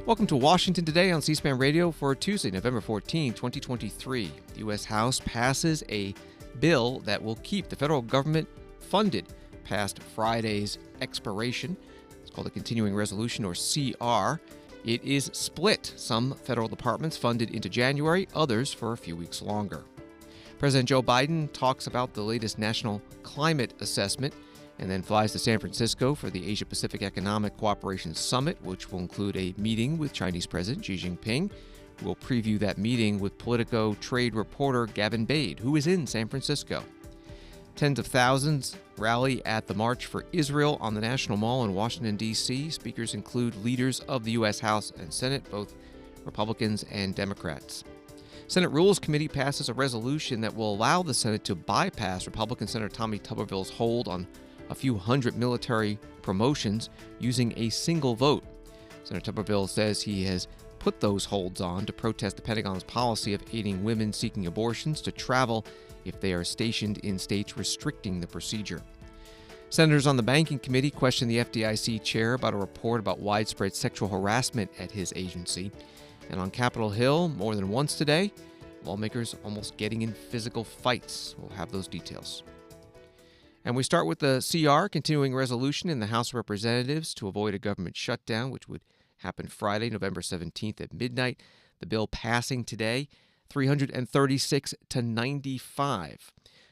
Welcome to Washington Today on C-SPAN Radio for Tuesday, November 14, 2023. The U.S. House passes a bill that will keep the federal government funded past Friday's expiration. It's called a Continuing Resolution, or CR. It is split. Some federal departments funded into January, others for a few weeks longer. President Joe Biden talks about the latest National Climate Assessment and then flies to San Francisco for the Asia-Pacific Economic Cooperation Summit, which will include a meeting with Chinese President Xi Jinping. We'll preview that meeting with Politico trade reporter Gavin Bade, who is in San Francisco. Tens of thousands rally at the March for Israel on the National Mall in Washington, D.C. Speakers include leaders of the U.S. House and Senate, both Republicans and Democrats. Senate Rules Committee passes a resolution that will allow the Senate to bypass Republican Senator Tommy Tuberville's hold on a few hundred military promotions using a single vote. Senator Tuberville says he has put those holds on to protest the Pentagon's policy of aiding women seeking abortions to travel if they are stationed in states restricting the procedure. Senators on the Banking Committee questioned the FDIC chair about a report about widespread sexual harassment at his agency. And on Capitol Hill, more than once today, lawmakers almost getting in physical fights. We'll have those details. And we start with the CR, Continuing Resolution in the House of Representatives to avoid a government shutdown, which would happen Friday, November 17th at midnight. The bill passing today, 336 to 95.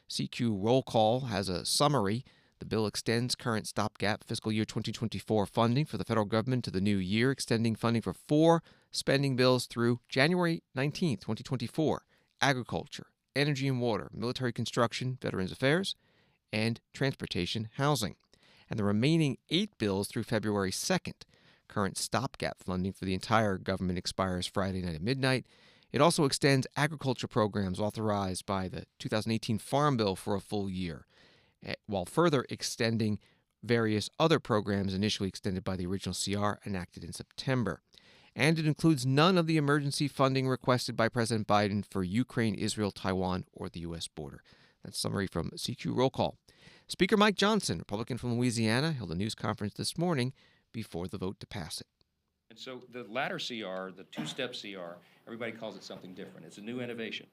CQ roll call has a summary. The bill extends current stopgap fiscal year 2024 funding for the federal government to the new year, extending funding for 4 spending bills through January 19th, 2024. Agriculture, energy and water, military construction, Veterans Affairs, and transportation housing. And the remaining 8 bills through February 2nd. Current stopgap funding for the entire government expires Friday night at midnight. It also extends agriculture programs authorized by the 2018 Farm Bill for a full year, while further extending various other programs initially extended by the original CR enacted in September. And it includes none of the emergency funding requested by President Biden for Ukraine, Israel, Taiwan, or the U.S. border. That's a summary from CQ Roll Call. Speaker Mike Johnson, Republican from Louisiana, held a news conference this morning before the vote to pass it. And so the latter CR, the two-step CR, everybody calls it something different. It's a new innovation.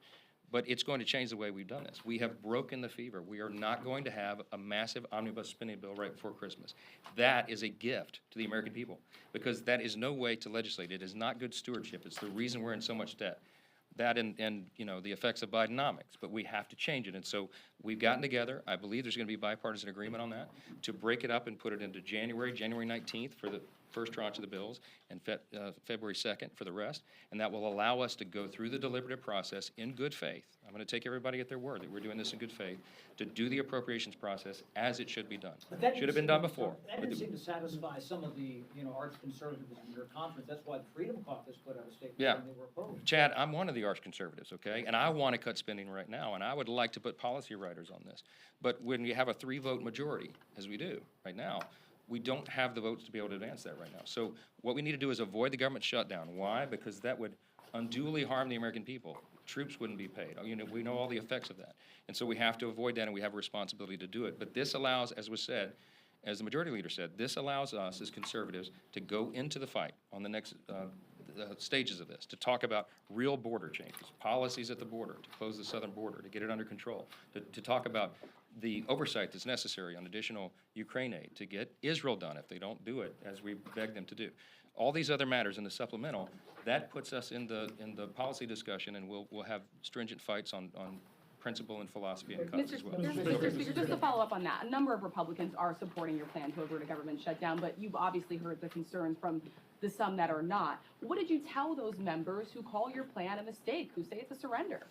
But it's going to change the way we've done this. We have broken the fever. We are not going to have a massive omnibus spending bill right before Christmas. That is a gift to the American people because that is no way to legislate. It is not good stewardship. It's the reason we're in so much debt. That and you know the effects of Bidenomics, but we have to change it. And so we've gotten together. I believe there's going to be bipartisan agreement on that to break it up and put it into January 19th for the first tranche of the bills, and February 2nd for the rest. And that will allow us to go through the deliberative process in good faith. I'm going to take everybody at their word that we're doing this in good faith to do the appropriations process as it should be done. Should have been done before. That didn't seem to satisfy some of the, arch conservatives in your conference. That's why the Freedom Caucus put out a statement saying they were opposed. Chad, I'm one of the arch conservatives, okay? And I want to cut spending right now, and I would like to put policy writers on this. But when you have a 3-vote majority, as we do right now, we don't have the votes to be able to advance that right now. So what we need to do is avoid the government shutdown. Why? Because that would unduly harm the American people. Troops wouldn't be paid. We know all the effects of that. And so we have to avoid that, and we have a responsibility to do it. But this allows, as was said, as the majority leader said, this allows us as conservatives to go into the fight on the next stages of this, to talk about real border changes, policies at the border, to close the southern border, to get it under control, to talk about the oversight that's necessary on additional Ukraine aid, to get Israel done if they don't do it as we beg them to do. All these other matters in the supplemental, that puts us in the policy discussion, and we'll have stringent fights on principle and philosophy and cuts as well. Mr. Speaker, just to follow up on that, a number of Republicans are supporting your plan to avert a government shutdown, but you've obviously heard the concerns from the some that are not. What did you tell those members who call your plan a mistake, who say it's a surrender?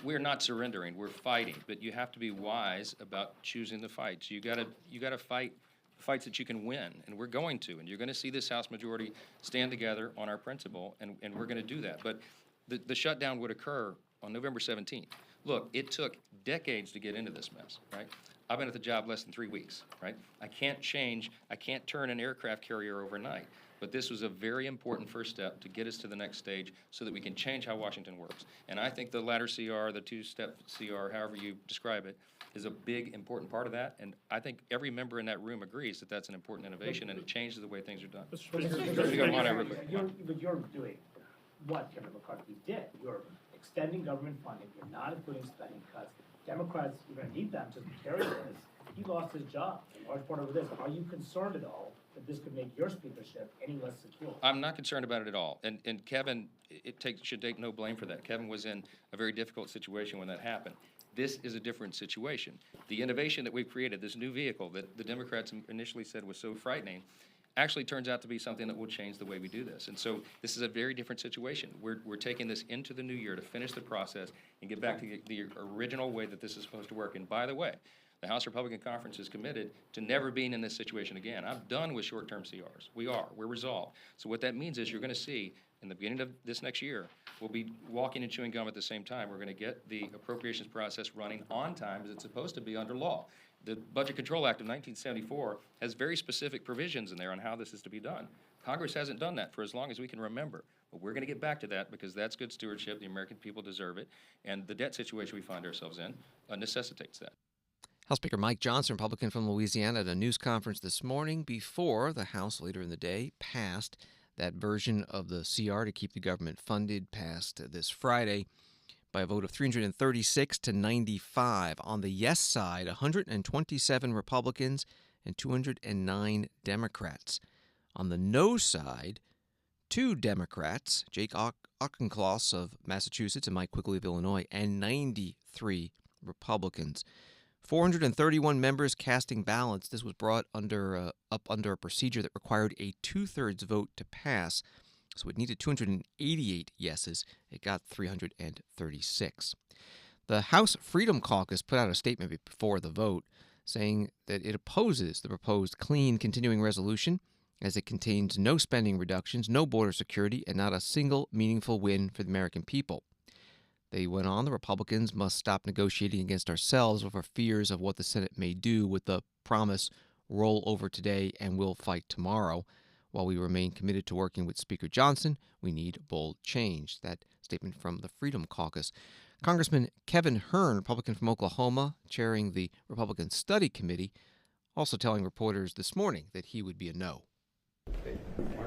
We're not surrendering, we're fighting, but you have to be wise about choosing the fights. You gotta fight fights that you can win, and we're going to, and you're going to see this House majority stand together on our principle, and we're going to do that. But the shutdown would occur on November 17th. Look, it took decades to get into this mess, right? I've been at the job less than 3 weeks, right? I can't turn an aircraft carrier overnight. But this was a very important first step to get us to the next stage so that we can change how Washington works. And I think the ladder CR, the two-step CR, however you describe it, is a big, important part of that. And I think every member in that room agrees that that's an important innovation, and it changes the way things are done. But you're doing what Kevin McCarthy did. You're extending government funding. You're not including spending cuts. Democrats, you're going to need them to carry this. He lost his job in large part over this. Are you concerned at all that this could make your speakership any less secure? I'm not concerned about it at all. And Kevin, should take no blame for that. Kevin was in a very difficult situation when that happened. This is a different situation. The innovation that we've created, this new vehicle that the Democrats initially said was so frightening, actually turns out to be something that will change the way we do this. And so this is a very different situation. We're taking this into the new year to finish the process and get back to the original way that this is supposed to work. And by the way, the House Republican Conference is committed to never being in this situation again. I'm done with short-term CRs. We're resolved. So what that means is you're going to see in the beginning of this next year, we'll be walking and chewing gum at the same time. We're going to get the appropriations process running on time as it's supposed to be under law. The Budget Control Act of 1974 has very specific provisions in there on how this is to be done. Congress hasn't done that for as long as we can remember. But we're going to get back to that because that's good stewardship. The American people deserve it. And the debt situation we find ourselves in necessitates that. House Speaker Mike Johnson, Republican from Louisiana, at a news conference this morning before the House later in the day passed that version of the CR to keep the government funded, passed this Friday by a vote of 336 to 95. On the yes side, 127 Republicans and 209 Democrats. On the no side, 2 Democrats, Jake Auchincloss of Massachusetts and Mike Quigley of Illinois, and 93 Republicans. 431 members casting ballots. This was brought up under a procedure that required a 2/3 vote to pass. So it needed 288 yeses. It got 336. The House Freedom Caucus put out a statement before the vote saying that it opposes the proposed clean continuing resolution as it contains no spending reductions, no border security, and not a single meaningful win for the American people. They went on, the Republicans must stop negotiating against ourselves over fears of what the Senate may do with the promise, roll over today and we'll fight tomorrow. While we remain committed to working with Speaker Johnson, we need bold change. That statement from the Freedom Caucus. Congressman Kevin Hern, Republican from Oklahoma, chairing the Republican Study Committee, also telling reporters this morning that he would be a no.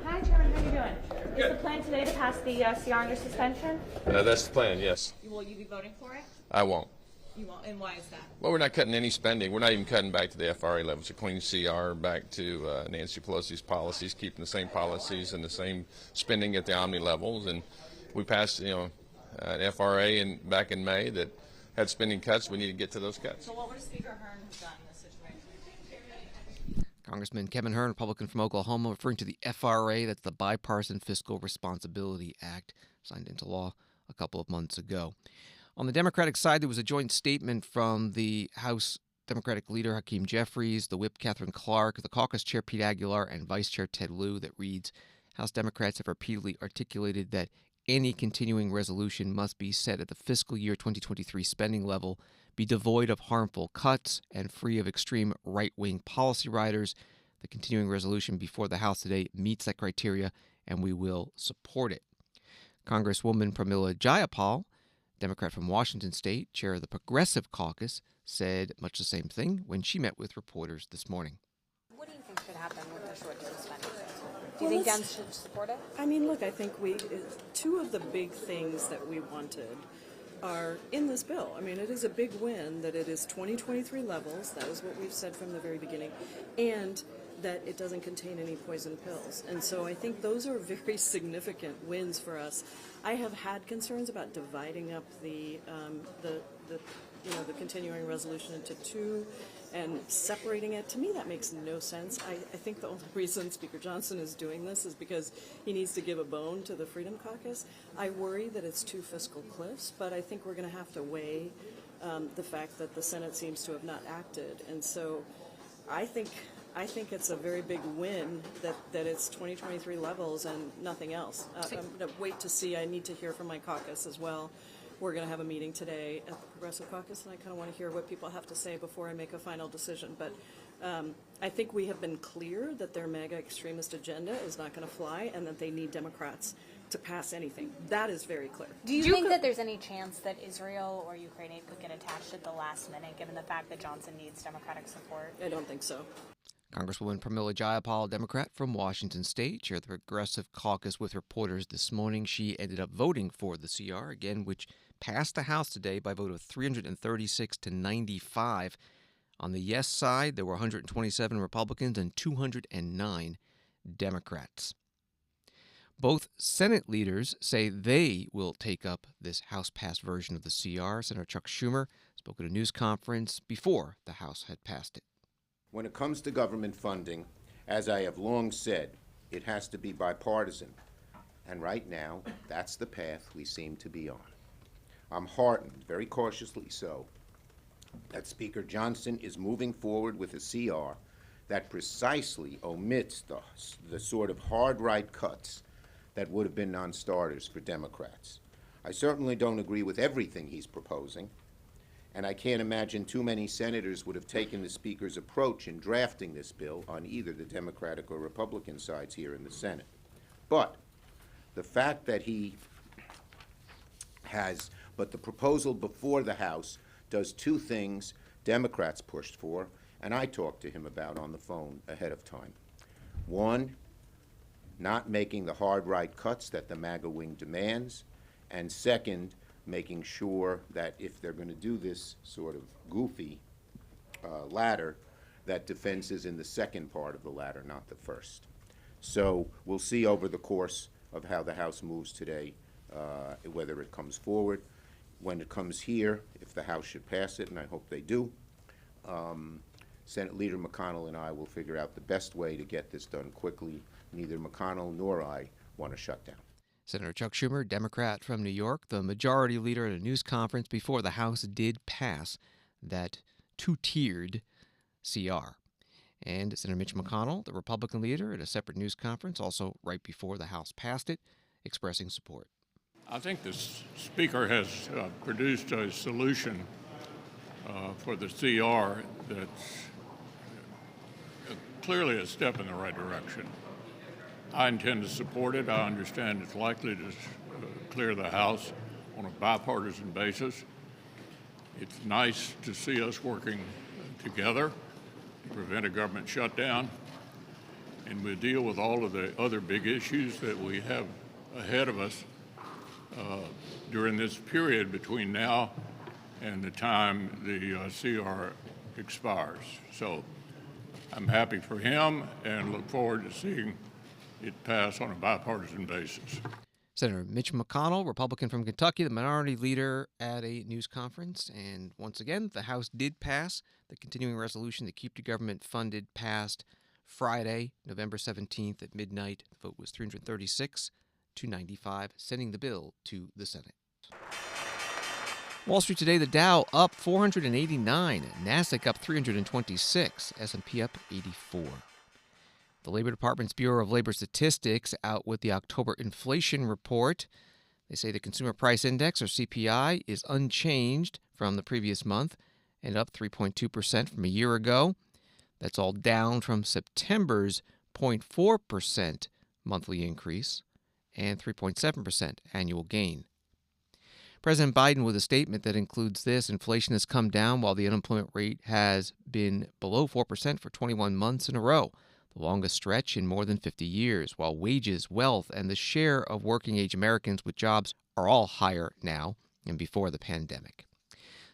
Hi, Chairman. How are you doing? Is the plan today to pass the CR under suspension? That's the plan, yes. Will you be voting for it? I won't. You won't, and why is that? Well, we're not cutting any spending. We're not even cutting back to the FRA levels. A clean CR back to Nancy Pelosi's policies, keeping the same policies and the same spending at the Omni levels. And we passed, an FRA back in May that had spending cuts. We need to get to those cuts. So what would Speaker Hern have done in this situation? Congressman Kevin Hern, Republican from Oklahoma, referring to the FRA, that's the Bipartisan Fiscal Responsibility Act, signed into law a couple of months ago. On the Democratic side, there was a joint statement from the House Democratic leader Hakeem Jeffries, the whip Catherine Clark, the caucus chair Pete Aguilar, and Vice Chair Ted Lieu that reads, House Democrats have repeatedly articulated that any continuing resolution must be set at the fiscal year 2023 spending level, be devoid of harmful cuts, and free of extreme right-wing policy riders. The continuing resolution before the House today meets that criteria, and we will support it. Congresswoman Pramila Jayapal, Democrat from Washington State, chair of the Progressive Caucus, said much the same thing when she met with reporters this morning. What do you think should happen with the short-term spending? Do you think Dems should support it? I mean, look, I think two of the big things that we wanted are in this bill. I mean, it is a big win that it is 2023 levels. That is what we've said from the very beginning. And that it doesn't contain any poison pills. And so I think those are very significant wins for us. I have had concerns about dividing up the continuing resolution into two and separating it. To me, that makes no sense. I think the only reason Speaker Johnson is doing this is because he needs to give a bone to the Freedom Caucus. I worry that it's two fiscal cliffs, but I think we're going to have to weigh the fact that the Senate seems to have not acted. And so I think it's a very big win that it's 2023 levels and nothing else. I'm going to wait to see. I need to hear from my caucus as well. We're going to have a meeting today at the Progressive Caucus, and I kind of want to hear what people have to say before I make a final decision. But I think we have been clear that their MAGA extremist agenda is not going to fly and that they need Democrats to pass anything. That is very clear. Do you think that there's any chance that Israel or Ukraine could get attached at the last minute, given the fact that Johnson needs Democratic support? I don't think so. Congresswoman Pramila Jayapal, Democrat from Washington State, chaired the Progressive Caucus with reporters this morning. She ended up voting for the CR, again, which passed the House today by a vote of 336 to 95. On the yes side, there were 127 Republicans and 209 Democrats. Both Senate leaders say they will take up this House-passed version of the CR. Senator Chuck Schumer spoke at a news conference before the House had passed it. When it comes to government funding, as I have long said, it has to be bipartisan. And right now, that's the path we seem to be on. I'm heartened, very cautiously so, that Speaker Johnson is moving forward with a CR that precisely omits the sort of hard right cuts that would have been non-starters for Democrats. I certainly don't agree with everything he's proposing, and I can't imagine too many senators would have taken the Speaker's approach in drafting this bill on either the Democratic or Republican sides here in the Senate. But the fact that the proposal before the House does two things Democrats pushed for, and I talked to him about on the phone ahead of time. One, not making the hard right cuts that the MAGA wing demands, and second, making sure that if they're going to do this sort of goofy ladder, that defense is in the second part of the ladder, not the first. So we'll see over the course of how the House moves today, whether it comes forward. When it comes here, if the House should pass it, and I hope they do, Senate Leader McConnell and I will figure out the best way to get this done quickly. Neither McConnell nor I want a shutdown. Senator Chuck Schumer, Democrat from New York, the majority leader at a news conference before the House did pass that two-tiered CR. And Senator Mitch McConnell, the Republican leader, at a separate news conference, also right before the House passed it, expressing support. I think the Speaker has produced a solution for the CR that's clearly a step in the right direction. I intend to support it. I understand it's likely to clear the House on a bipartisan basis. It's nice to see us working together to prevent a government shutdown, and we deal with all of the other big issues that we have ahead of us during this period between now and the time the CR expires. So I'm happy for him and look forward to seeing it pass on a bipartisan basis. Senator Mitch McConnell, Republican from Kentucky, the minority leader at a news conference. And once again, the House did pass the continuing resolution to keep the government funded passed Friday, November 17th at midnight. The vote was 336 to 95, sending the bill to the Senate. Wall Street today, the Dow up 489, NASDAQ up 326, S&P up 84. The Labor Department's Bureau of Labor Statistics out with the October inflation report. They say the Consumer Price Index, or CPI, is unchanged from the previous month and up 3.2% from a year ago. That's all down from September's 0.4% monthly increase and 3.7% annual gain. President Biden with a statement that includes this: inflation has come down while the unemployment rate has been below 4% for 21 months in a row, the longest stretch in more than 50 years, while wages, wealth, and the share of working-age Americans with jobs are all higher now than before the pandemic.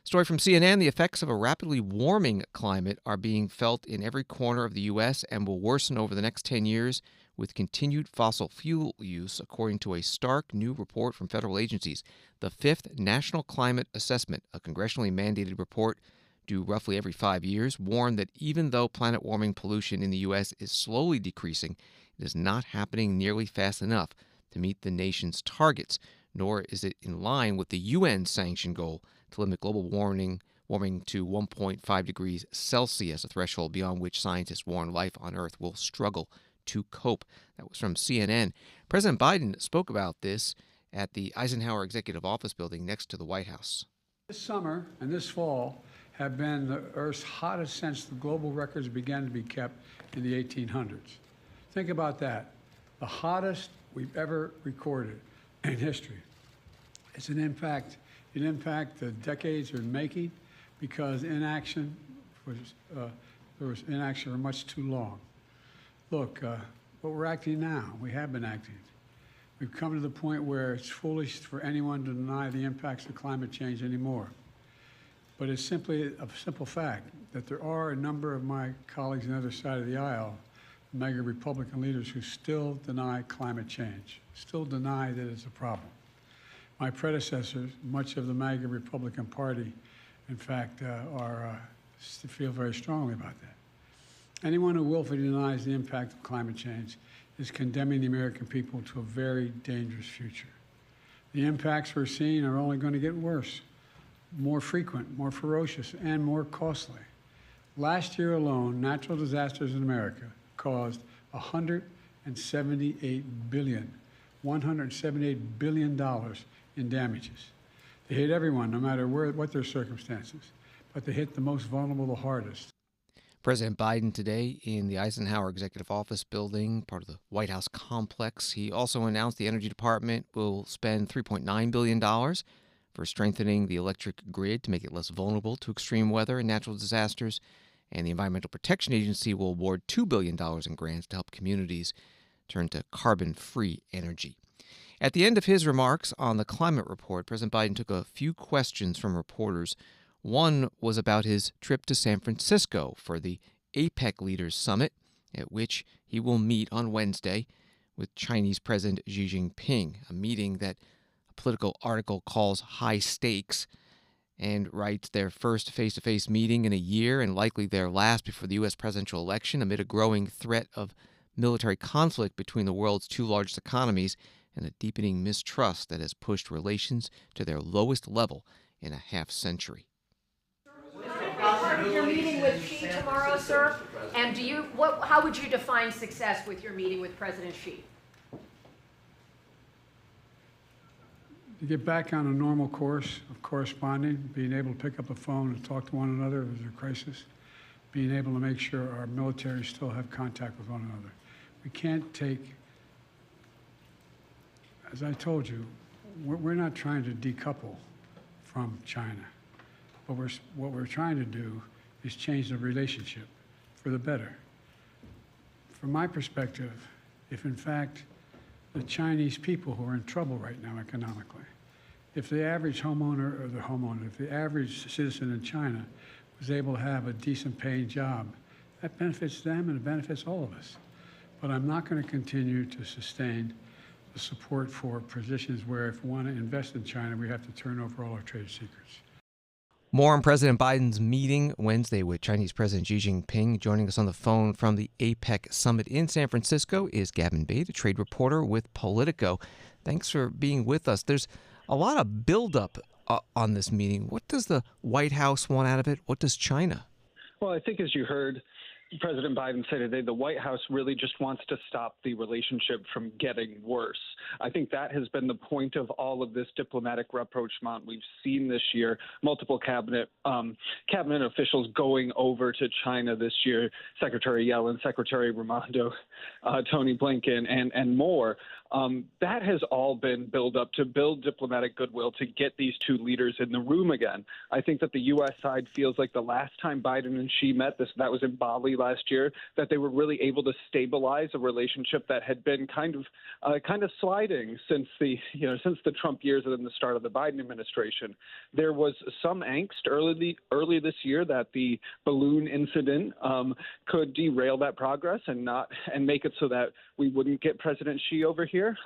Story from CNN: the effects of a rapidly warming climate are being felt in every corner of the U.S. and will worsen over the next 10 years with continued fossil fuel use, according to a stark new report from federal agencies. The fifth National Climate Assessment, a congressionally mandated report due roughly every 5 years, warned that even though planet warming pollution in the U.S. is slowly decreasing, it is not happening nearly fast enough to meet the nation's targets, nor is it in line with the UN-sanctioned goal to limit global warming to 1.5 degrees Celsius, a threshold beyond which scientists warn life on Earth will struggle to cope. That was from CNN. President Biden spoke about this at the Eisenhower Executive Office building next to the White House. This summer and this fall have been the Earth's hottest since the global records began to be kept in the 1800s. Think about that. The hottest we've ever recorded in history. It's an impact the decades are making because inaction there was inaction for much too long. Look, but we're acting now. We have been acting. We've come to the point where it's foolish for anyone to deny the impacts of climate change anymore. But it's simply a simple fact that there are a number of my colleagues on the other side of the aisle, mega Republican leaders, who still deny climate change, still deny that it's a problem. My predecessors, much of the MAGA Republican Party, in fact, feel very strongly about that. Anyone who willfully denies the impact of climate change is condemning the American people to a very dangerous future. The impacts we're seeing are only going to get worse, more frequent, more ferocious, and more costly. Last year alone, natural disasters in America caused $178 billion in damages. They hit everyone, no matter what their circumstances, but they hit the most vulnerable the hardest. President Biden today in the Eisenhower Executive Office building, part of the White House complex. He also announced the Energy Department will spend $3.9 billion for strengthening the electric grid to make it less vulnerable to extreme weather and natural disasters. And the Environmental Protection Agency will award $2 billion in grants to help communities turn to carbon-free energy. At the end of his remarks on the climate report, President Biden took a few questions from reporters. One was about his trip to San Francisco for the APEC Leaders Summit, at which he will meet on Wednesday with Chinese President Xi Jinping, a meeting that a Politico article calls high stakes, and writes their first face-to-face meeting in a year and likely their last before the U.S. presidential election amid a growing threat of military conflict between the world's two largest economies and a deepening mistrust that has pushed relations to their lowest level in a half-century. Part of your meeting with Xi tomorrow, sir, and how would you define success with your meeting with President Xi? To get back on a normal course of corresponding, being able to pick up the phone and talk to one another if there's a crisis, being able to make sure our military still have contact with one another. We can't take, as I told you, we're not trying to decouple from China. But what we're trying to do is change the relationship for the better. From my perspective, if in fact the Chinese people who are in trouble right now economically, if the average if the average citizen in China was able to have a decent paying job, that benefits them and it benefits all of us. But I'm not going to continue to sustain the support for positions where if we want to invest in China, we have to turn over all our trade secrets. More on President Biden's meeting Wednesday with Chinese President Xi Jinping. Joining us on the phone from the APEC Summit in San Francisco is Gavin, a trade reporter with Politico. Thanks for being with us. There's a lot of buildup on this meeting. What does the White House want out of it? What does China? Well, I think as you heard President Biden say today, the White House really just wants to stop the relationship from getting worse. I think that has been the point of all of this diplomatic rapprochement we've seen this year. Multiple cabinet officials going over to China this year, Secretary Yellen, Secretary Raimondo, Tony Blinken, and more. That has all been built up to build diplomatic goodwill to get these two leaders in the room again. I think that the U.S. side feels like the last time Biden and Xi met, that was in Bali last year, that they were really able to stabilize a relationship that had been kind of sliding since the Trump years and then the start of the Biden administration. There was some angst early this year that the balloon incident could derail that progress and make it so that we wouldn't get President Xi over here.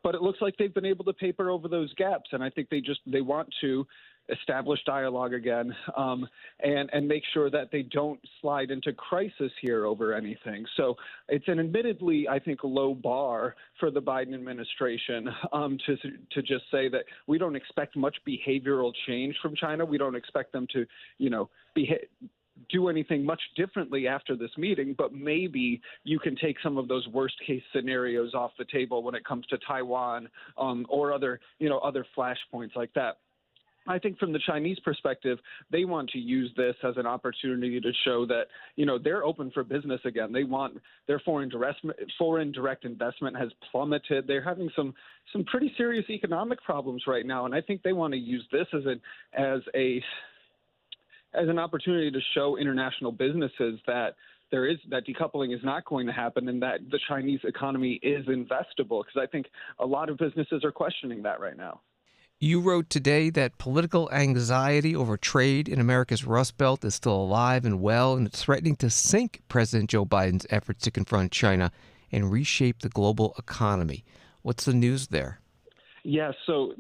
But it looks like they've been able to paper over those gaps, and I think they want to establish dialogue again and make sure that they don't slide into crisis here over anything. So it's an admittedly, I think, low bar for the Biden administration to just say that we don't expect much behavioral change from China. We don't expect them to, do anything much differently after this meeting, but maybe you can take some of those worst case scenarios off the table when it comes to Taiwan or other flashpoints like that. I think from the Chinese perspective, they want to use this as an opportunity to show that, they're open for business again. They want their foreign direct investment has plummeted. They're having some pretty serious economic problems right now, and I think they want to use this as an opportunity to show international businesses that that decoupling is not going to happen and that the Chinese economy is investable, because I think a lot of businesses are questioning that right now. You wrote today that political anxiety over trade in America's Rust Belt is still alive and well, and it's threatening to sink President Joe Biden's efforts to confront China and reshape the global economy. What's the news there? Yeah, so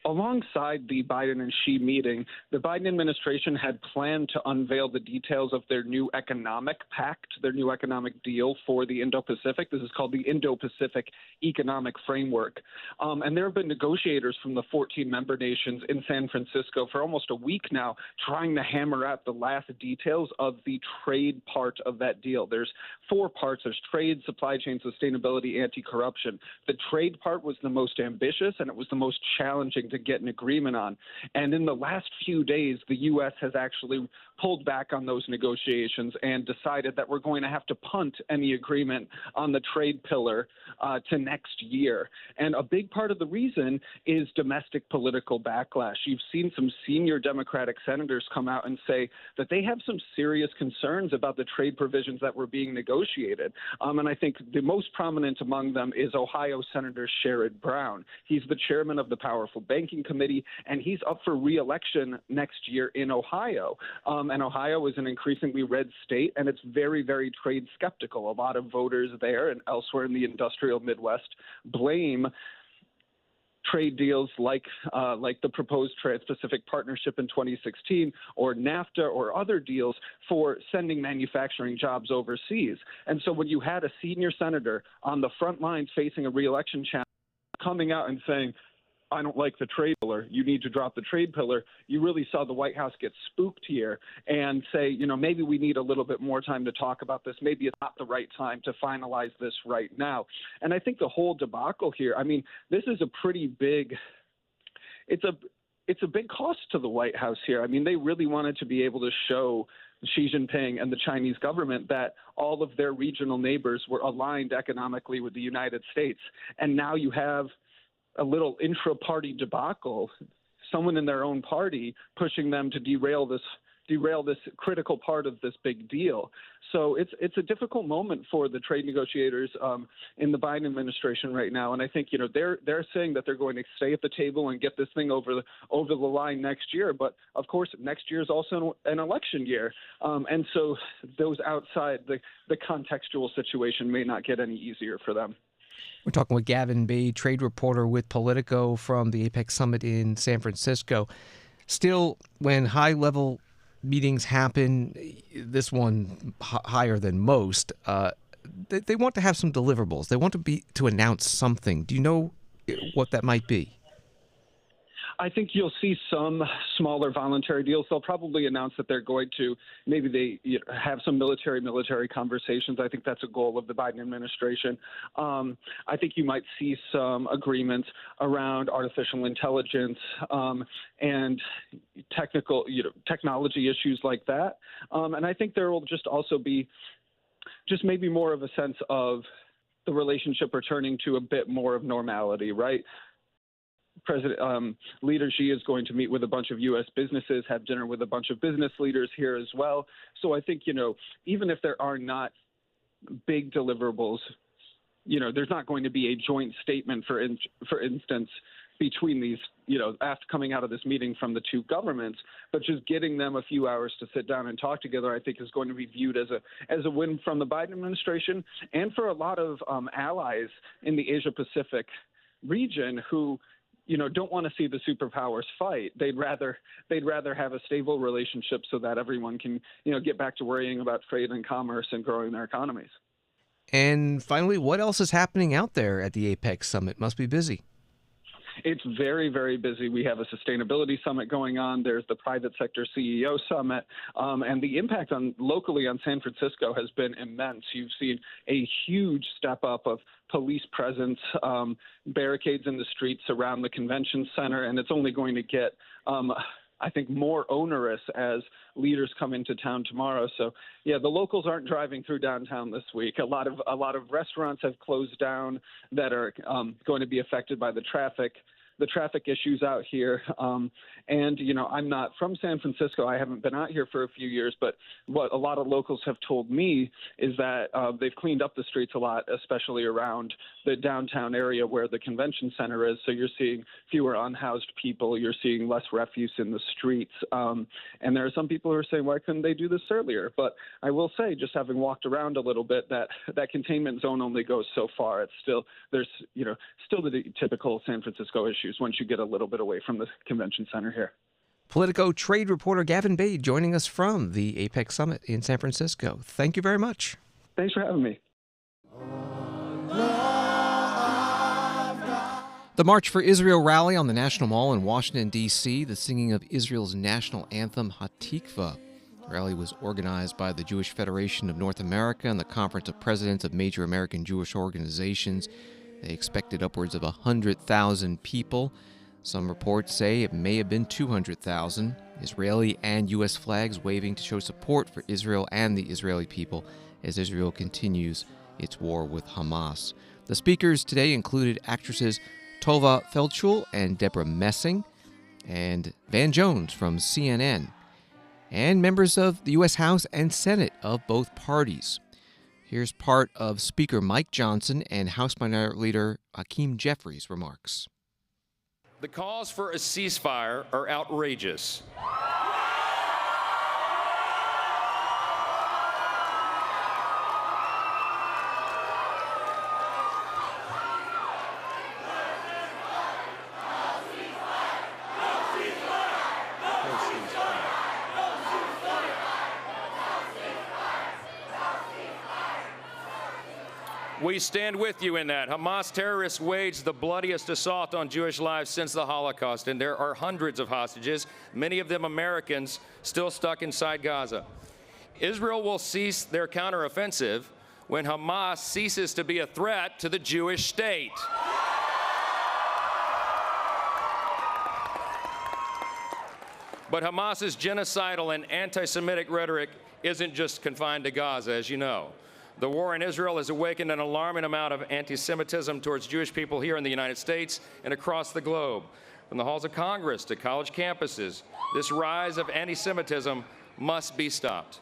alongside the Biden and Xi meeting, the Biden administration had planned to unveil the details of their new economic pact, their new economic deal for the Indo-Pacific. This is called the Indo-Pacific Economic Framework. And there have been negotiators from the 14 member nations in San Francisco for almost a week now trying to hammer out the last details of the trade part of that deal. There's 4 parts. There's trade, supply chain, sustainability, anti-corruption. The trade part was the most ambitious, and it was the most challenging to get an agreement on. And in the last few days, the U.S. has actually pulled back on those negotiations and decided that we're going to have to punt any agreement on the trade pillar to next year. And a big part of the reason is domestic political backlash. You've seen some senior Democratic senators come out and say that they have some serious concerns about the trade provisions that were being negotiated. And I think the most prominent among them is Ohio Senator Sherrod Brown. He's the chairman of the Powerful Banking Committee, and he's up for re-election next year in Ohio. And Ohio is an increasingly red state, and it's very, very trade skeptical. A lot of voters there and elsewhere in the industrial Midwest blame trade deals like the proposed Trans-Pacific Partnership in 2016 or NAFTA or other deals for sending manufacturing jobs overseas. And so when you had a senior senator on the front lines facing a re-election challenge coming out and saying, I don't like the trade pillar, you need to drop the trade pillar, you really saw the White House get spooked here and say, maybe we need a little bit more time to talk about this. Maybe it's not the right time to finalize this right now. And I think the whole debacle here, this is a pretty big, it's a big cost to the White House here. They really wanted to be able to show Xi Jinping and the Chinese government that all of their regional neighbors were aligned economically with the United States. And now you have a little intra-party debacle, someone in their own party pushing them to derail this critical part of this big deal. So it's a difficult moment for the trade negotiators in the Biden administration right now. And I think they're saying that they're going to stay at the table and get this thing over the line next year. But of course, next year is also an election year, and so those outside the contextual situation may not get any easier for them. We're talking with Gavin, Bade, trade reporter with Politico from the APEC summit in San Francisco. Still, when high-level meetings happen, this one higher than most, they want to have some deliverables. They want to announce something. Do you know what that might be? I think you'll see some smaller voluntary deals. They'll probably announce that they're going to maybe have some military conversations. I think that's a goal of the Biden administration. I think you might see some agreements around artificial intelligence and technology issues like that. And I think there will just also be maybe more of a sense of the relationship returning to a bit more of normality, right? Leader Xi is going to meet with a bunch of U.S. businesses, have dinner with a bunch of business leaders here as well. So I think, even if there are not big deliverables, there's not going to be a joint statement, for instance, between these, after coming out of this meeting from the two governments, but just getting them a few hours to sit down and talk together, I think is going to be viewed as a win from the Biden administration and for a lot of allies in the Asia-Pacific region who, don't want to see the superpowers fight. They'd rather have a stable relationship so that everyone can, get back to worrying about trade and commerce and growing their economies. And finally, what else is happening out there at the APEC summit? Must be busy. it's very, very busy. We have a sustainability summit going on. There's the private sector CEO summit. And the impact locally on San Francisco has been immense. You've seen a huge step up of police presence, barricades in the streets around the convention center, and it's only going to get I think more onerous as leaders come into town tomorrow. So yeah, the locals aren't driving through downtown this week. A lot of restaurants have closed down that are going to be affected by the traffic issues out here. And, you know, I'm not from San Francisco. I haven't been out here for a few years, but what a lot of locals have told me is that they've cleaned up the streets a lot, especially around the downtown area where the convention center is. So you're seeing fewer unhoused people. You're seeing less refuse in the streets. And there are some people who are saying, why couldn't they do this earlier? But I will say, just having walked around a little bit, that containment zone only goes so far. It's still, there's, you know, still the typical San Francisco issues once you get a little bit away from the convention center here. Politico trade reporter Gavin Bade joining us from the APEC Summit in San Francisco. Thank you very much. Thanks for having me. The March for Israel rally on the National Mall in Washington, D.C., the singing of Israel's national anthem, Hatikva. The rally was organized by the Jewish Federation of North America and the Conference of Presidents of Major American Jewish Organizations. They expected upwards of 100,000 people. Some reports say it may have been 200,000. Israeli and U.S. flags waving to show support for Israel and the Israeli people as Israel continues its war with Hamas. The speakers today included actresses Tova Feldschul and Deborah Messing, and Van Jones from CNN, and members of the U.S. House and Senate of both parties. Here's part of Speaker Mike Johnson and House Minority Leader Hakeem Jeffries' remarks. The calls for a ceasefire are outrageous. We stand with you in that. Hamas terrorists waged the bloodiest assault on Jewish lives since the Holocaust, and there are hundreds of hostages, many of them Americans, still stuck inside Gaza. Israel will cease their counteroffensive when Hamas ceases to be a threat to the Jewish state. But Hamas's genocidal and anti-Semitic rhetoric isn't just confined to Gaza, as you know. The war in Israel has awakened an alarming amount of anti-Semitism towards Jewish people here in the United States and across the globe. From the halls of Congress to college campuses, this rise of anti-Semitism must be stopped.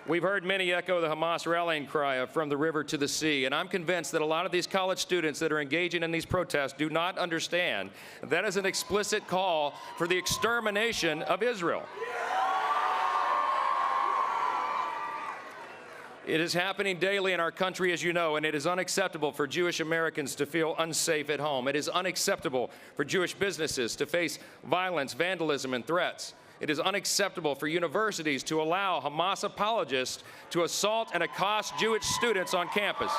We've heard many echo the Hamas rallying cry of "from the river to the sea," and I'm convinced that a lot of these college students that are engaging in these protests do not understand that is an explicit call for the extermination of Israel. It is happening daily in our country, as you know, and it is unacceptable for Jewish Americans to feel unsafe at home. It is unacceptable for Jewish businesses to face violence, vandalism, and threats. It is unacceptable for universities to allow Hamas apologists to assault and accost Jewish students on campus.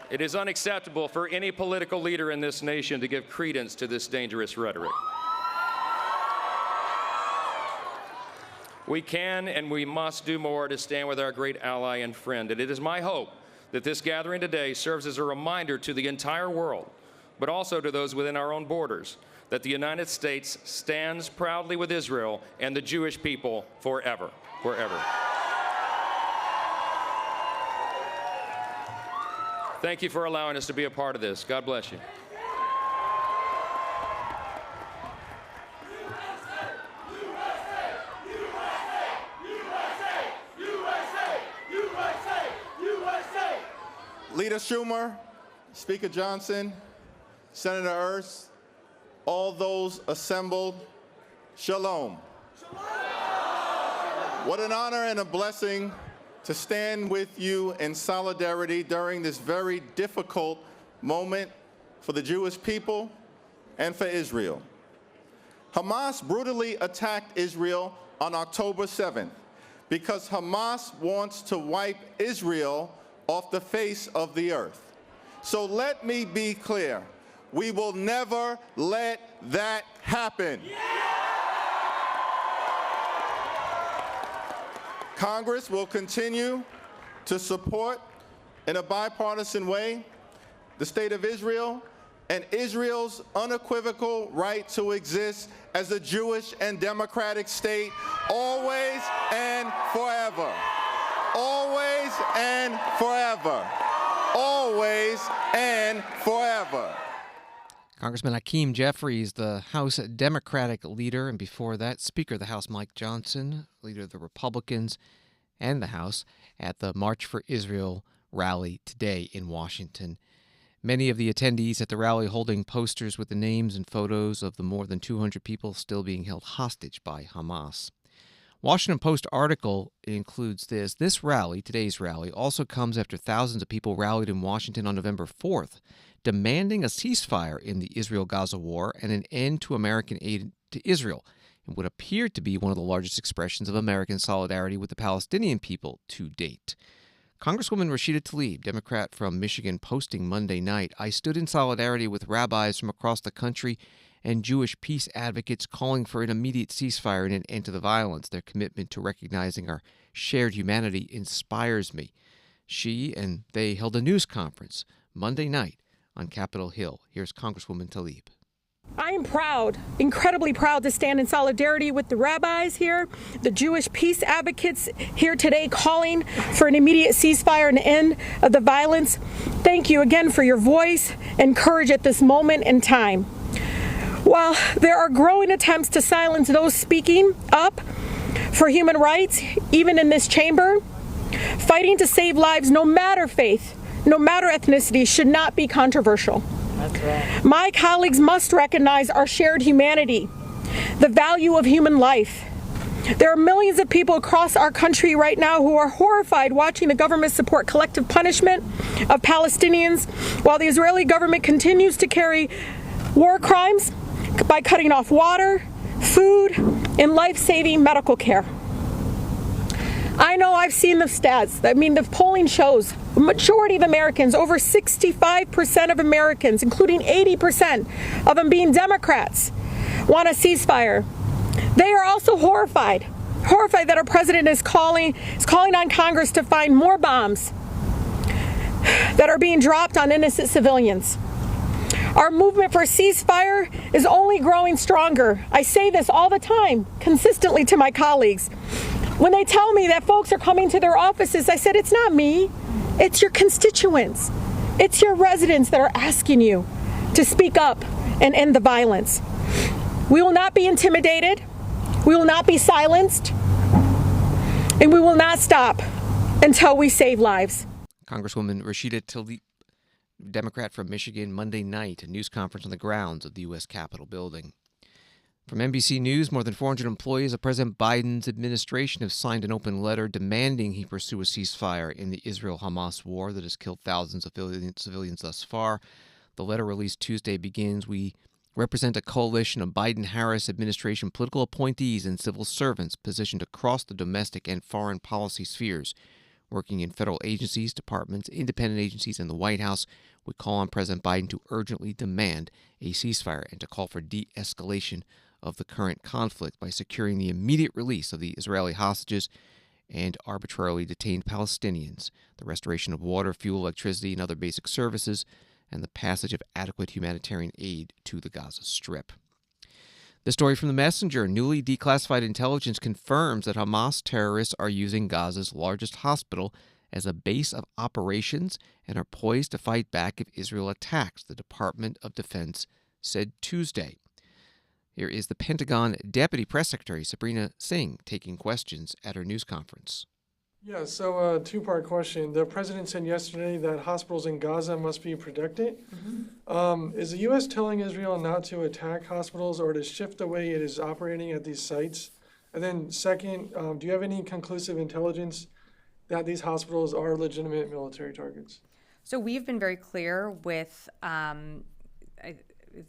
It is unacceptable for any political leader in this nation to give credence to this dangerous rhetoric. We can and we must do more to stand with our great ally and friend. And it is my hope that this gathering today serves as a reminder to the entire world, but also to those within our own borders, that the United States stands proudly with Israel and the Jewish people forever, forever. Thank you for allowing us to be a part of this. God bless you. Leader Schumer, Speaker Johnson, Senator Ernst, all those assembled, shalom. What an honor and a blessing to stand with you in solidarity during this very difficult moment for the Jewish people and for Israel. Hamas brutally attacked Israel on October 7th, because Hamas wants to wipe Israel off the face of the earth. So let me be clear. We will never let that happen. Congress will continue to support in a bipartisan way the state of Israel and Israel's unequivocal right to exist as a Jewish and democratic state, always and forever. Always and forever. Always and forever. Congressman Hakeem Jeffries, the House Democratic leader, and before that, Speaker of the House Mike Johnson, leader of the Republicans and the House, at the March for Israel rally today in Washington. Many of the attendees at the rally holding posters with the names and photos of the more than 200 people still being held hostage by Hamas. Washington Post article includes this. This rally, today's rally, also comes after thousands of people rallied in Washington on November 4th, demanding a ceasefire in the Israel-Gaza war and an end to American aid to Israel, in what appeared to be one of the largest expressions of American solidarity with the Palestinian people to date. Congresswoman Rashida Tlaib, Democrat from Michigan, posting Monday night, "I stood in solidarity with rabbis from across the country and Jewish peace advocates calling for an immediate ceasefire and an end to the violence. Their commitment to recognizing our shared humanity inspires me." She and they held a news conference Monday night on Capitol Hill. Here's Congresswoman Tlaib. I am proud, incredibly proud, to stand in solidarity with the rabbis here, the Jewish peace advocates here today calling for an immediate ceasefire and end of the violence. Thank you again for your voice and courage at this moment in time. While there are growing attempts to silence those speaking up for human rights, even in this chamber, fighting to save lives, no matter faith, no matter ethnicity, should not be controversial. That's right. My colleagues must recognize our shared humanity, the value of human life. There are millions of people across our country right now who are horrified watching the government support collective punishment of Palestinians while the Israeli government continues to carry war crimes by cutting off water, food, and life-saving medical care. I know I've seen the stats. I mean, the polling shows the majority of Americans, over 65% of Americans, including 80% of them being Democrats, want a ceasefire. They are also horrified that our president is calling on Congress to find more bombs that are being dropped on innocent civilians. Our movement for a ceasefire is only growing stronger. I say this all the time, consistently to my colleagues. When they tell me that folks are coming to their offices, I said, it's not me, it's your constituents. It's your residents that are asking you to speak up and end the violence. We will not be intimidated, we will not be silenced, and we will not stop until we save lives. Congresswoman Rashida Tlaib, Democrat from Michigan, Monday night, a news conference on the grounds of the U.S. Capitol building. From NBC News, more than 400 employees of President Biden's administration have signed an open letter demanding he pursue a ceasefire in the Israel-Hamas war that has killed thousands of civilians thus far. The letter released Tuesday begins, "We represent a coalition of Biden-Harris administration political appointees and civil servants positioned across the domestic and foreign policy spheres. Working in federal agencies, departments, independent agencies, and the White House, we call on President Biden to urgently demand a ceasefire and to call for de-escalation of the current conflict by securing the immediate release of the Israeli hostages and arbitrarily detained Palestinians, the restoration of water, fuel, electricity, and other basic services, and the passage of adequate humanitarian aid to the Gaza Strip." The story from The Messenger. Newly declassified intelligence confirms that Hamas terrorists are using Gaza's largest hospital as a base of operations and are poised to fight back if Israel attacks, the Department of Defense said Tuesday. Here is the Pentagon Deputy Press Secretary Sabrina Singh taking questions at her news conference. Yeah, so two-part question. The president said yesterday that hospitals in Gaza must be protected. Is the U.S. telling Israel not to attack hospitals or to shift the way it is operating at these sites? And then second, do you have any conclusive intelligence that these hospitals are legitimate military targets? So we've been very clear with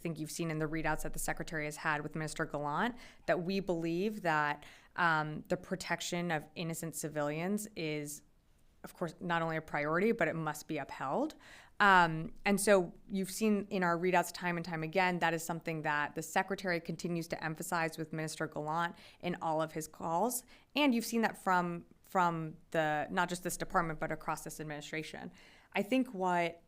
think you've seen in the readouts that the Secretary has had with Minister Gallant, that we believe that the protection of innocent civilians is, of course, not only a priority, but it must be upheld. And so you've seen in our readouts time and time again, that is something that the Secretary continues to emphasize with Minister Gallant in all of his calls. And you've seen that from the, not just this department, but across this administration. I think what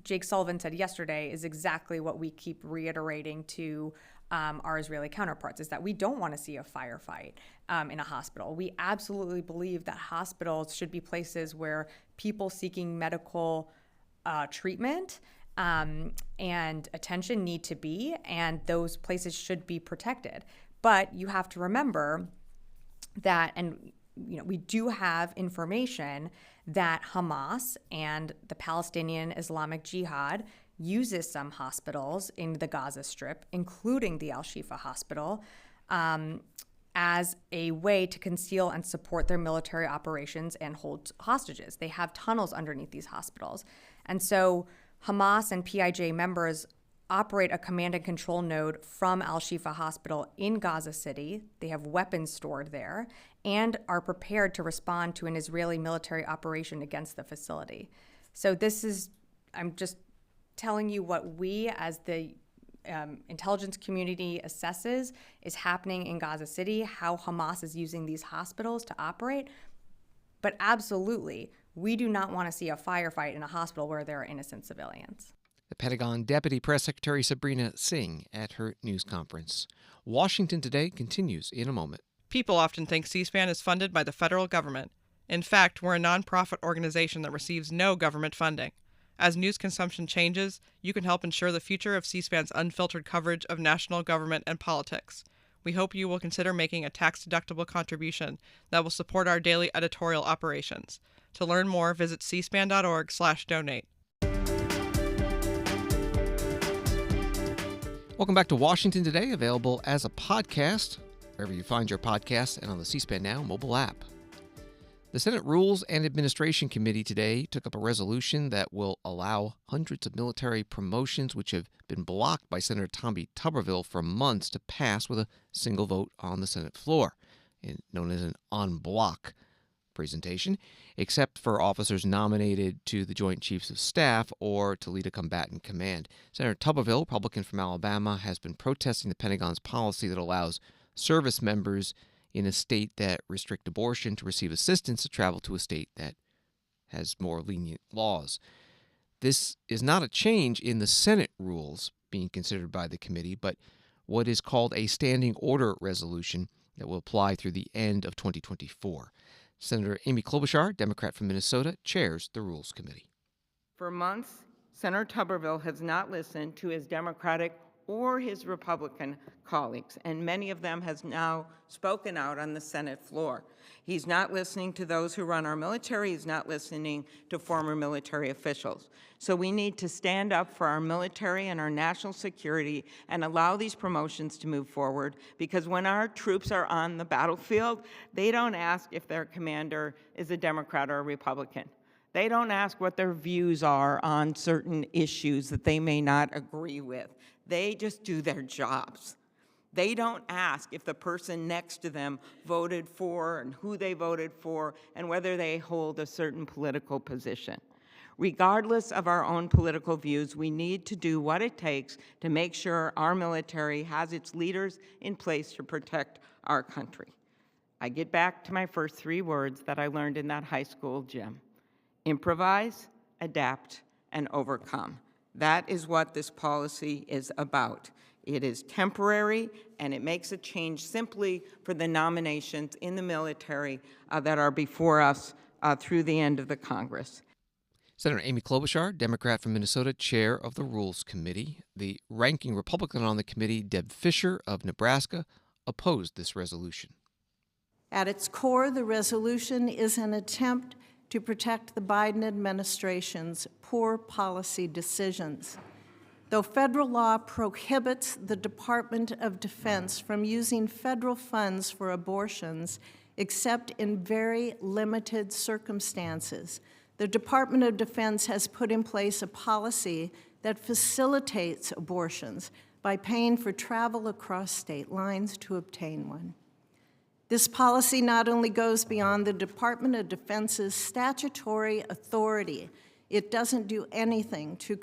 Jake Sullivan said yesterday is exactly what we keep reiterating to our Israeli counterparts, is that we don't want to see a firefight in a hospital. We absolutely believe that hospitals should be places where people seeking medical treatment and attention need to be, and those places should be protected. But you have to remember that, and we do have information that Hamas and the Palestinian Islamic Jihad uses some hospitals in the Gaza Strip, including the Al-Shifa Hospital, as a way to conceal and support their military operations and hold hostages. They have tunnels underneath these hospitals. And so Hamas and PIJ members operate a command and control node from Al-Shifa Hospital in Gaza City. They have weapons stored there and are prepared to respond to an Israeli military operation against the facility. So this is, I'm just telling you what we as the intelligence community assesses is happening in Gaza City, how Hamas is using these hospitals to operate. But absolutely, we do not want to see a firefight in a hospital where there are innocent civilians. The Pentagon Deputy Press Secretary Sabrina Singh at her news conference. Washington Today continues in a moment. People often think C-SPAN is funded by the federal government. In fact, we're a nonprofit organization that receives no government funding. As news consumption changes, you can help ensure the future of C-SPAN's unfiltered coverage of national government and politics. We hope you will consider making a tax-deductible contribution that will support our daily editorial operations. To learn more, visit cspan.org/donate. Welcome back to Washington Today, available as a podcast, wherever you find your podcasts, and on the C-SPAN Now mobile app. The Senate Rules and Administration Committee today took up a resolution that will allow hundreds of military promotions which have been blocked by Senator Tommy Tuberville for months to pass with a single vote on the Senate floor, known as an en bloc presentation, except for officers nominated to the Joint Chiefs of Staff or to lead a combatant command. Senator Tuberville, Republican from Alabama, has been protesting the Pentagon's policy that allows service members in a state that restrict abortion to receive assistance to travel to a state that has more lenient laws. This is not a change in the Senate rules being considered by the committee, but what is called a standing order resolution that will apply through the end of 2024. Senator Amy Klobuchar, Democrat from Minnesota, chairs the Rules Committee. For months, Senator Tuberville has not listened to his Democratic or his Republican colleagues, and many of them has now spoken out on the Senate floor. He's not listening to those who run our military. He's not listening to former military officials. So we need to stand up for our military and our national security and allow these promotions to move forward, because when our troops are on the battlefield, they don't ask if their commander is a Democrat or a Republican. They don't ask what their views are on certain issues that they may not agree with. They just do their jobs. They don't ask if the person next to them voted for and who they voted for and whether they hold a certain political position. Regardless of our own political views, we need to do what it takes to make sure our military has its leaders in place to protect our country. I get back to my first 3 words that I learned in that high school gym: improvise, adapt, and overcome. That is what this policy is about. It is temporary, and it makes a change simply for the nominations in the military that are before us through the end of the Congress. Senator Amy Klobuchar, Democrat from Minnesota, chair of the Rules Committee. The ranking Republican on the committee, Deb Fischer of Nebraska, opposed this resolution. At its core, the resolution is an attempt to protect the Biden administration's poor policy decisions. Though federal law prohibits the Department of Defense from using federal funds for abortions except in very limited circumstances, the Department of Defense has put in place a policy that facilitates abortions by paying for travel across state lines to obtain one. This policy not only goes beyond the Department of Defense's statutory authority, it doesn't do anything to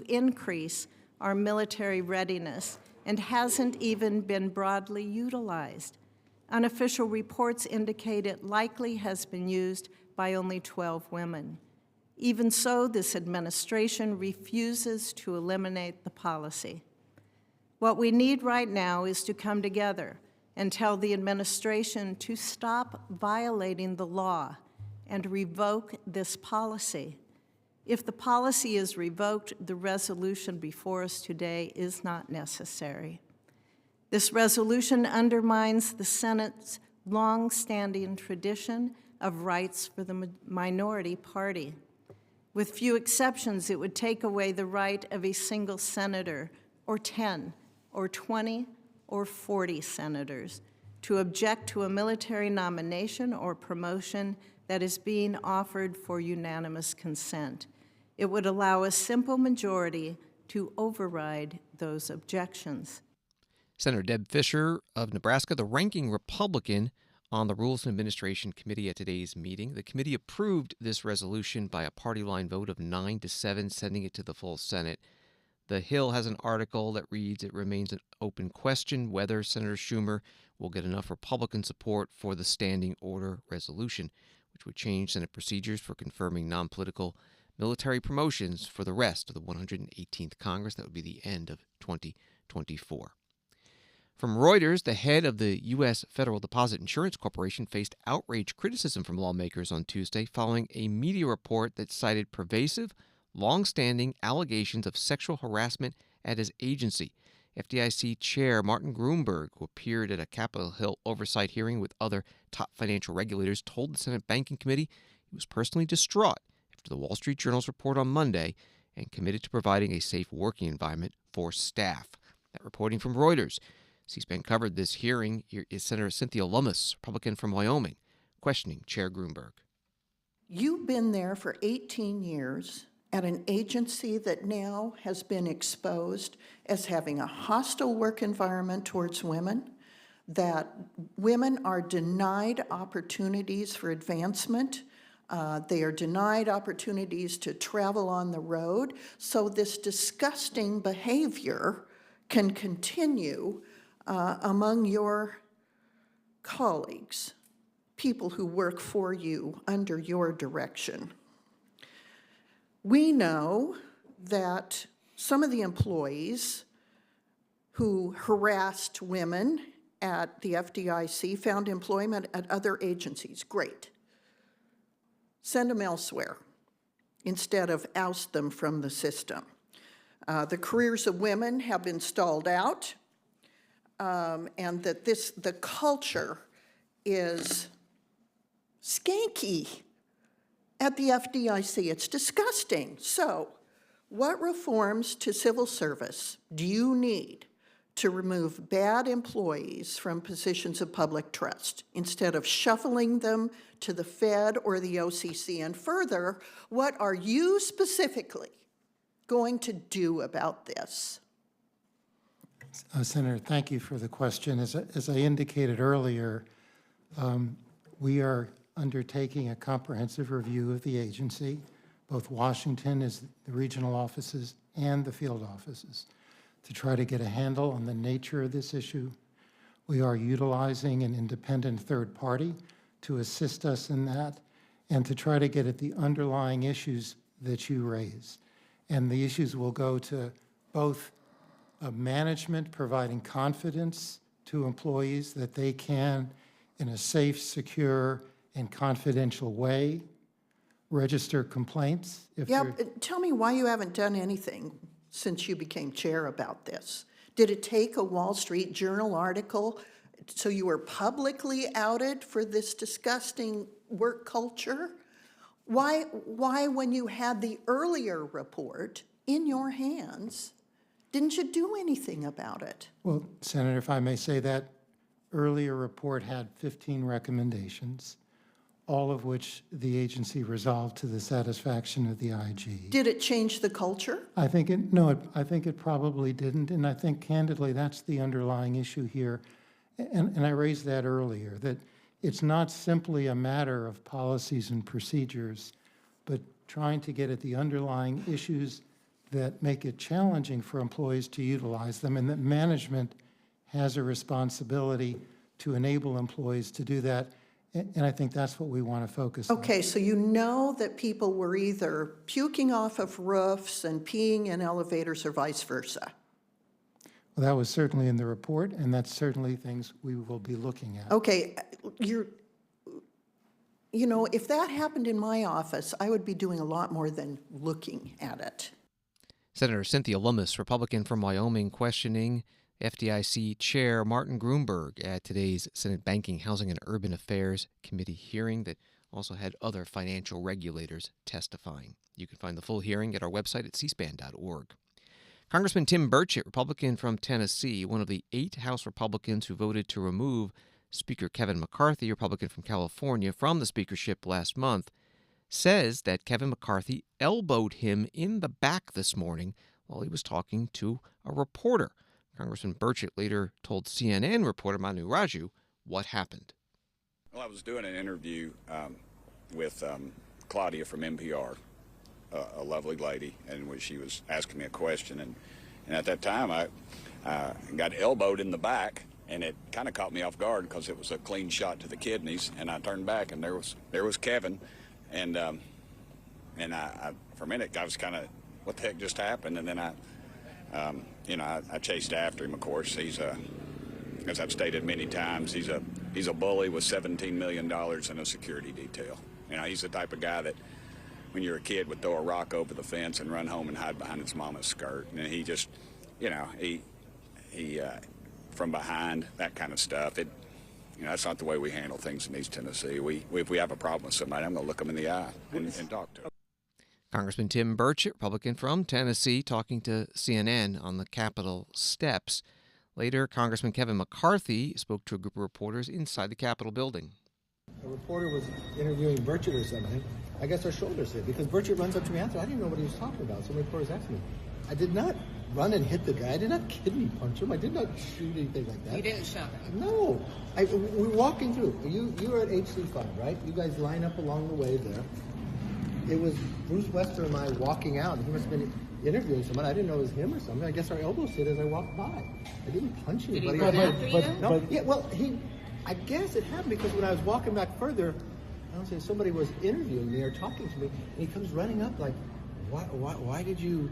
increase our military readiness and hasn't even been broadly utilized. Unofficial reports indicate it likely has been used by only 12 women. Even so, this administration refuses to eliminate the policy. What we need right now is to come together and tell the administration to stop violating the law and revoke this policy. If the policy is revoked, the resolution before us today is not necessary. This resolution undermines the Senate's long-standing tradition of rights for the minority party. With few exceptions, it would take away the right of a single senator, or 10, or 20, or 40 senators to object to a military nomination or promotion that is being offered for unanimous consent. It would allow a simple majority to override those objections. Senator Deb Fischer of Nebraska, the ranking Republican on the Rules and Administration Committee at today's meeting. The committee approved this resolution by a party line vote of 9-7, sending it to the full Senate. The Hill has an article that reads, "It remains an open question whether Senator Schumer will get enough Republican support for the standing order resolution, which would change Senate procedures for confirming non-political military promotions for the rest of the 118th Congress." That would be the end of 2024. From Reuters, the head of the U.S. Federal Deposit Insurance Corporation faced outraged criticism from lawmakers on Tuesday following a media report that cited pervasive, long-standing allegations of sexual harassment at his agency. FDIC Chair Martin Gruenberg, who appeared at a Capitol Hill oversight hearing with other top financial regulators, told the Senate Banking Committee he was personally distraught after the Wall Street Journal's report on Monday and committed to providing a safe working environment for staff. That reporting from Reuters. C-SPAN covered this hearing. Here is Senator Cynthia Lummis, Republican from Wyoming, questioning Chair Gruenberg. You've been there for 18 years at an agency that now has been exposed as having a hostile work environment towards women, that women are denied opportunities for advancement. They are denied opportunities to travel on the road. So this disgusting behavior can continue among your colleagues, people who work for you under your direction. We know that some of the employees who harassed women at the FDIC found employment at other agencies. Great. Send them elsewhere instead of oust them from the system. The careers of women have been stalled out, and that the culture is skanky at the FDIC. It's disgusting. So, what reforms to civil service do you need to remove bad employees from positions of public trust instead of shuffling them to the Fed or the OCC? And further, what are you specifically going to do about this? Senator, thank you for the question. As I indicated earlier, we are undertaking a comprehensive review of the agency, both Washington as the regional offices and the field offices, to try to get a handle on the nature of this issue. We are utilizing an independent third party to assist us in that and to try to get at the underlying issues that you raise. And the issues will go to both management providing confidence to employees that they can, in a safe, secure, and confidential way, register complaints. Tell me why you haven't done anything since you became chair about this. Did it take a Wall Street Journal article so you were publicly outed for this disgusting work culture? Why when you had the earlier report in your hands, didn't you do anything about it? Well, Senator, if I may say, that earlier report had 15 recommendations. all of which the agency resolved to the satisfaction of the IG. Did it change the culture? I think it probably didn't, and I think candidly that's the underlying issue here. And I raised that earlier, that it's not simply a matter of policies and procedures, but trying to get at the underlying issues that make it challenging for employees to utilize them, and that management has a responsibility to enable employees to do that. And I think that's what we want to focus on. Okay, so you know that people were either puking off of roofs and peeing in elevators or vice versa. Well, that was certainly in the report, and that's certainly things we will be looking at. Okay, you know, if that happened in my office, I would be doing a lot more than looking at it. Senator Cynthia Lummis, Republican from Wyoming, questioning FDIC Chair Martin Gruenberg at today's Senate Banking, Housing, and Urban Affairs Committee hearing that also had other financial regulators testifying. You can find the full hearing at our website at cspan.org. Congressman Tim Burchett, Republican from Tennessee, one of the 8 House Republicans who voted to remove Speaker Kevin McCarthy, Republican from California, from the speakership last month, says that Kevin McCarthy elbowed him in the back this morning while he was talking to a reporter. Congressman Burchett later told CNN reporter Manu Raju what happened. Well, I was doing an interview with Claudia from NPR, a lovely lady, and she was asking me a question, and at that time I got elbowed in the back, and it kind of caught me off guard because it was a clean shot to the kidneys, and I turned back, and there was Kevin, and I for a minute I was kind of, what the heck just happened? And then I chased after him. Of course, he's as I've stated many times, he's a bully with $17 million in a security detail. You know, he's the type of guy that, when you're a kid, would throw a rock over the fence and run home and hide behind his mama's skirt. And he just, you know, he from behind, that kind of stuff. That's not the way we handle things in East Tennessee. If we have a problem with somebody, I'm going to look them in the eye and talk to them. Congressman Tim Burchett, Republican from Tennessee, talking to CNN on the Capitol steps. Later, Congressman Kevin McCarthy spoke to a group of reporters inside the Capitol building. A reporter was interviewing Burchett or something. I guess our shoulders hit because Burchett runs up to me after. I didn't know what he was talking about. So reporters asked me. I did not run and hit the guy. I did not kidney punch him. I did not shoot anything like that. You didn't shove him? No. We're walking through. You were at HC5, right? You guys line up along the way there. It was Bruce Wester and I walking out, and he must have been interviewing someone. I didn't know it was him or something. I guess our elbows hit as I walked by. I didn't punch anybody. Did he run after you? I guess it happened because when I was walking back further, I don't say somebody was interviewing me or talking to me, and he comes running up like, why did you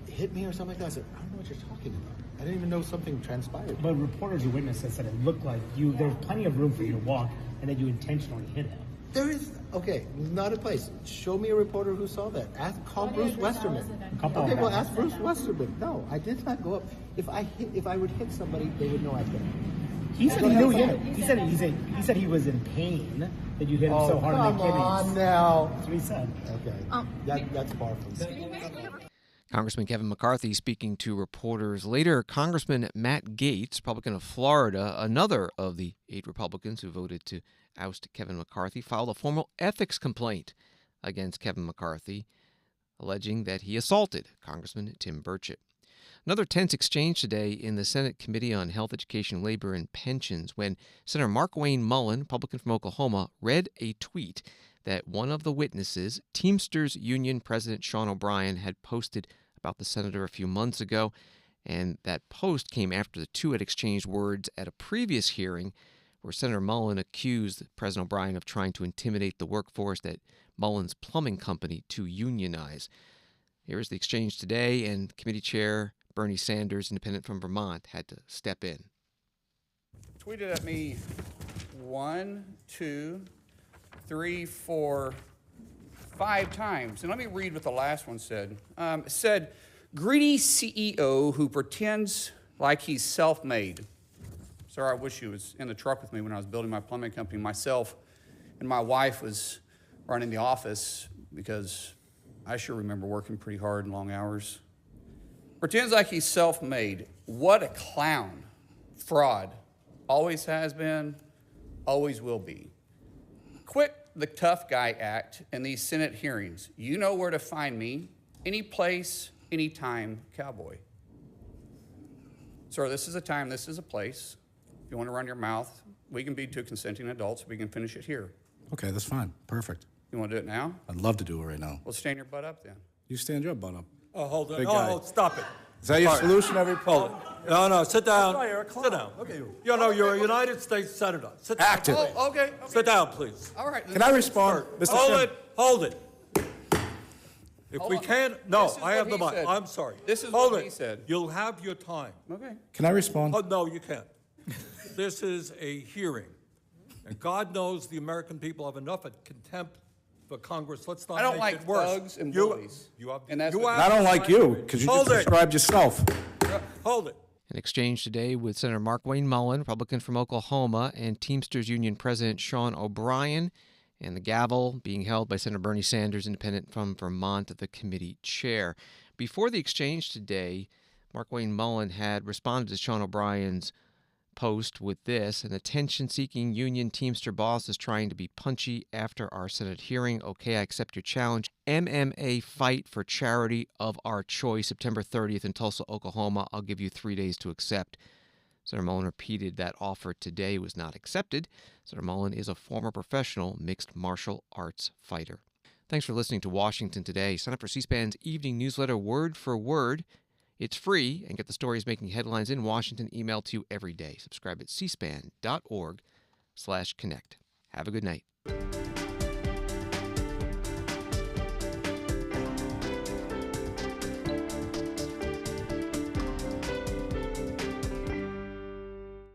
hit me or something like that? I said, I don't know what you're talking about. I didn't even know something transpired. But reporters or witnesses said it looked like there was plenty of room for you to walk and that you intentionally hit him. There is, okay, not a place. Show me a reporter who saw that. Call Bruce Westerman. Okay, well, ask Bruce Westerman. No, I did not go up. If I would hit somebody, they would know I hit him. He said he knew he hit him. He said he was in pain that you hit him so hard in the kidneys. Come on now. That's what he said. Okay, that's far from me. Congressman Kevin McCarthy speaking to reporters. Later, Congressman Matt Gaetz, Republican of Florida, another of the 8 Republicans who voted to oust Kevin McCarthy, filed a formal ethics complaint against Kevin McCarthy, alleging that he assaulted Congressman Tim Burchett. Another tense exchange today in the Senate Committee on Health, Education, Labor, and Pensions when Senator Mark Wayne Mullen, Republican from Oklahoma, read a tweet that one of the witnesses, Teamsters Union President Sean O'Brien, had posted about the senator a few months ago. And that post came after the two had exchanged words at a previous hearing where Senator Mullen accused President O'Brien of trying to intimidate the workforce at Mullen's plumbing company to unionize. Here's the exchange today, and Committee Chair Bernie Sanders, independent from Vermont, had to step in. Tweeted at me 1, 2, 3, 4, 5 times. And let me read what the last one said. It said, greedy CEO who pretends like he's self-made. Sir, I wish he was in the truck with me when I was building my plumbing company. Myself and my wife was running the office because I sure remember working pretty hard and long hours. Pretends like he's self-made. What a clown. Fraud. Always has been, always will be. Quit the Tough Guy Act and these Senate hearings. You know where to find me, any place, anytime, cowboy. Sir, this is a time, this is a place. If you want to run your mouth, we can be two consenting adults. We can finish it here. Okay, that's fine. Perfect. You want to do it now? I'd love to do it right now. Well, stand your butt up then. You stand your butt up. Oh, hold on. Big Oh, guy. oh, stop it. Is that your All right. solution every Hold it. No, sit down. Right, Eric, sit down. Okay. You know, you're a United States Senator. Sit down. Active. Oh, okay. Sit down, please. All right. Can I respond? Mr. Hold Sen- it. Hold it. If Hold we on. can't, no, This is I have what the he mic. said. I'm sorry. This is Hold what it. he said. You'll have your time. Okay. Can I respond? Oh, no, you can't. This is a hearing. And God knows the American people have enough of contempt for Congress. Let's not I don't make like it worse. thugs and bullies. And that's you what- And I don't like you, because you Hold just it. described yourself. Hold it. An exchange today with Senator Mark Wayne Mullen, Republican from Oklahoma, and Teamsters Union President Sean O'Brien, and the gavel being held by Senator Bernie Sanders, independent from Vermont, the committee chair. Before the exchange today, Mark Wayne Mullen had responded to Sean O'Brien's post with this: an attention-seeking union Teamster boss is trying to be punchy after our Senate hearing. Okay, I accept your challenge. MMA fight for charity of our choice, September 30th in Tulsa, Oklahoma. I'll give you 3 days to accept. Senator Mullen repeated that offer today was not accepted. Senator Mullen is a former professional mixed martial arts fighter. Thanks for listening to Washington Today. Sign up for C-SPAN's evening newsletter, Word for Word. It's free, and get the stories making headlines in Washington emailed to you every day. Subscribe at cspan.org/connect. Have a good night.